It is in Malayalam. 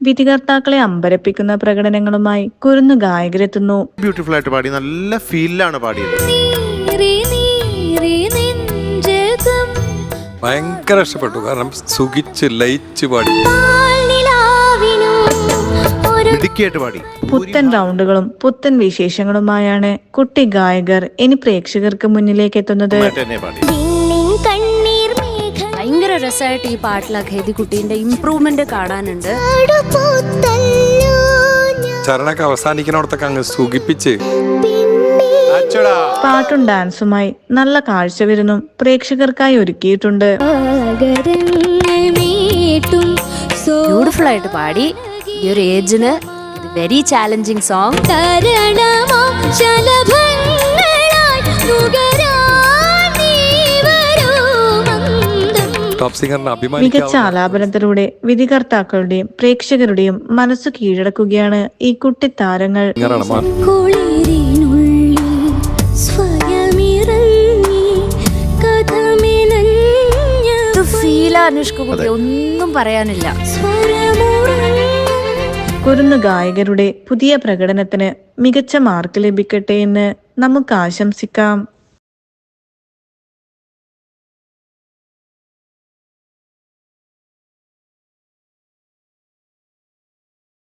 വിധികർത്താക്കളെ അമ്പരപ്പിക്കുന്ന പ്രകടനങ്ങളുമായി കുരുന്നു ഗായകരെത്തുന്നു. ബ്യൂട്ടിഫുൾ ആയിട്ട് പാടി, നല്ല ഫീലിലാണ് പാടിയത്. ഭയങ്കര ഇഷ്ടപ്പെട്ടു. കാരണം സുഖിച്ച് ലയിച്ച് പാടി, മിടുക്കിയായിട്ട് പാടി. പുത്തൻ റൗണ്ടുകളും പുത്തൻ വിശേഷങ്ങളുമായാണ് കുട്ടി ഗായകർ ഇനി പ്രേക്ഷകർക്ക് മുന്നിലേക്ക് എത്തുന്നത്. ഭയങ്കര രസമായിട്ട് ഈ പാട്ടിൽ ഖേദിക്കുട്ടീന്റെ ഇംപ്രൂവ്മെന്റ് കാണാനുണ്ട്. ചരണൊക്കെ അവസാനിക്കുന്നിടത്തൊക്കെ അങ്ങ് സുഖിപ്പിച്ച് പാട്ടും ഡാൻസുമായി നല്ല കാഴ്ചവിരുന്നും പ്രേക്ഷകർക്കായി ഒരുക്കിയിട്ടുണ്ട്. ബ്യൂട്ടിഫുൾ ആയിട്ട് പാടി. ഈ ഒരു ഏജിന് വെരി ചാലഞ്ചിങ് സോങ്. ടോപ്പ് സിംഗറിന് മികച്ച ആലാപനത്തിലൂടെ വിധികർത്താക്കളുടെയും പ്രേക്ഷകരുടെയും മനസ്സു കീഴടക്കുകയാണ് ഈ കുട്ടി താരങ്ങൾ. ഒന്നും പറയാനില്ല. കുരുന്നു ഗായകരുടെ പുതിയ പ്രകടനത്തിന് മികച്ച മാർക്ക് ലഭിക്കട്ടെ എന്ന് നമുക്ക് ആശംസിക്കാം.